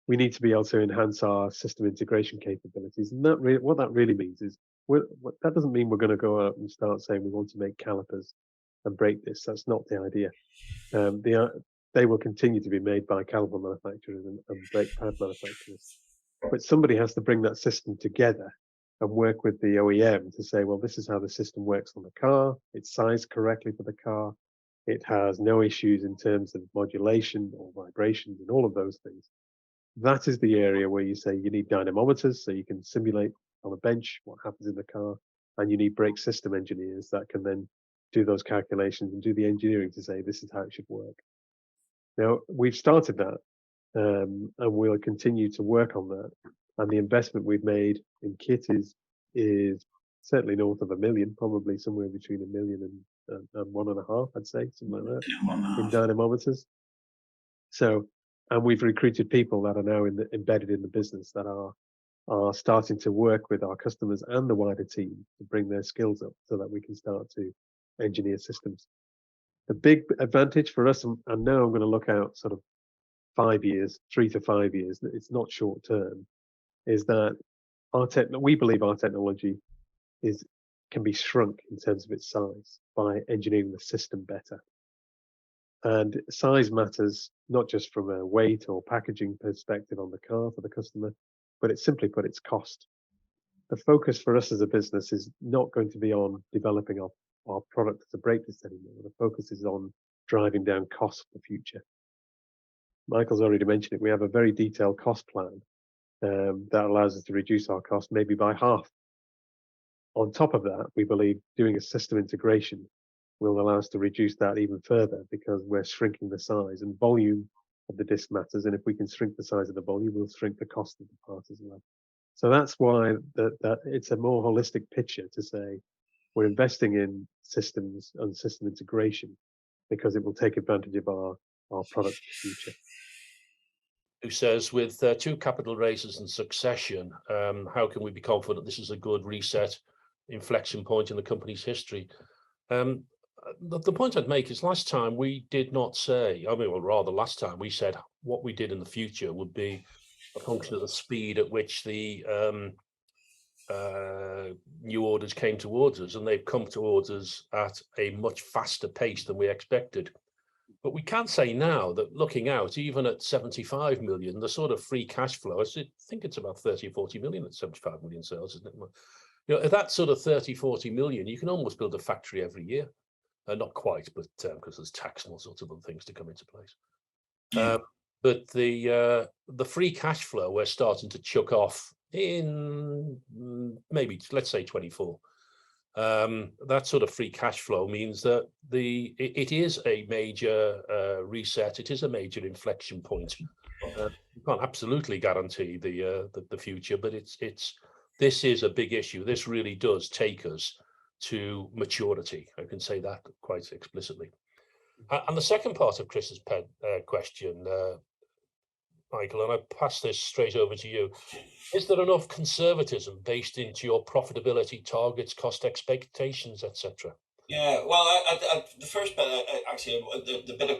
we need to be able to enhance our system integration capabilities. And what that really means is, that doesn't mean we're going to go out and start saying we want to make calipers and brake discs. That's not the idea. They will continue to be made by caliper manufacturers and brake pad manufacturers. But somebody has to bring that system together and work with the OEM to say, well, this is how the system works on the car. It's sized correctly for the car. It has no issues in terms of modulation or vibrations and all of those things. That is the area where you say you need dynamometers so you can simulate on a bench what happens in the car, and you need brake system engineers that can then do those calculations and do the engineering to say this is how it should work. Now, we've started that, and we'll continue to work on that. And the investment we've made in kit is certainly north of $1 million, probably somewhere between $1 million and 1.5, I'd say, something like that, in dynamometers. So, and we've recruited people that are now embedded in the business that are starting to work with our customers and the wider team to bring their skills up so that we can start to engineer systems. The big advantage for us, and now I'm going to look out sort of 5 years, 3 to 5 years, it's not short term, is that we believe our technology can be shrunk in terms of its size by engineering the system better. And size matters not just from a weight or packaging perspective on the car for the customer, but it's simply put, it's cost. The focus for us as a business is not going to be on developing our product as a brake disc anymore. The focus is on driving down costs for the future. Michael's already mentioned it. We have a very detailed cost plan that allows us to reduce our cost maybe by half. On top of that, we believe doing a system integration will allow us to reduce that even further, because we're shrinking the size and volume of the disc matters. And if we can shrink the size of the volume, we'll shrink the cost of the part as well. So that's why that it's a more holistic picture to say we're investing in systems and system integration, because it will take advantage of our product in the future. who says, with 2 capital raises in succession, how can we be confident this is a good reset inflection point in the company's history? The point I'd make is last time we did not say, well, rather last time we said what we did in the future would be a function of the speed at which the new orders came towards us, and they've come towards us at a much faster pace than we expected. But we can say now that looking out, even at 75 million, the sort of free cash flow, I think it's about 30 or 40 million at 75 million sales, isn't it? At that sort of 30, 40 million, you can almost build a factory every year. Not quite, but because there's tax and all sorts of other things to come into place. But the free cash flow we're starting to chuck off in maybe, let's say, 24. That sort of free cash flow means that it is a major reset. It is a major inflection point. You can't absolutely guarantee the future, but this is a big issue. This really does take us to maturity. I can say that quite explicitly. And the second part of Chris's question, Michael, and I pass this straight over to you. Is there enough conservatism based into your profitability targets, cost expectations, etc.? Yeah, well, the first bit, actually, the bit of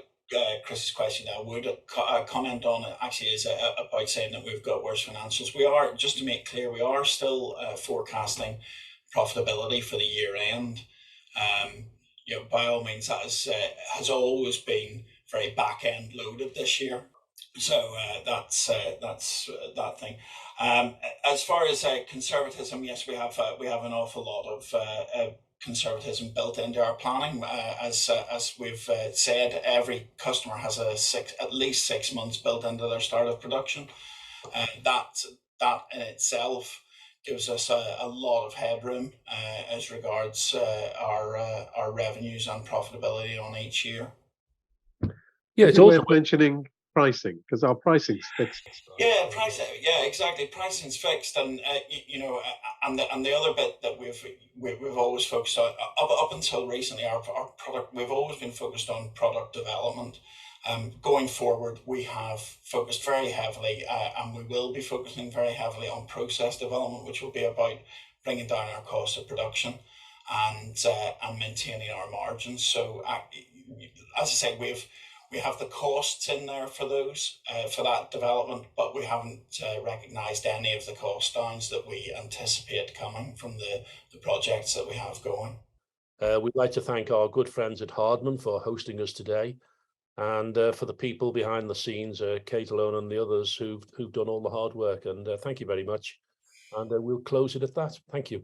Chris's question I would comment on actually is about saying that we've got worse financials. We are, just to make clear, we are still forecasting profitability for the year end. By all means, that has always been very back end loaded this year. So that's that thing. As far as conservatism, yes, we have an awful lot of conservatism built into our planning. As we've said, every customer has at least 6 months built into their start of production. That in itself gives us a lot of headroom as regards our revenues and profitability on each year. Yeah, it's also mentioning pricing, because our pricing's fixed. Yeah, pricing. Yeah, exactly. Pricing's fixed, and and the other bit that we've always focused on up until recently, our product. We've always been focused on product development. Going forward, we have focused very heavily, and we will be focusing very heavily on process development, which will be about bringing down our cost of production and maintaining our margins. So, as I say, we have the costs in there for those for that development, but we haven't recognised any of the cost downs that we anticipate coming from the projects that we have going. We'd like to thank our good friends at Hardman for hosting us today, and for the people behind the scenes, Kate Alone and the others who've done all the hard work. And thank you very much. And we'll close it at that. Thank you.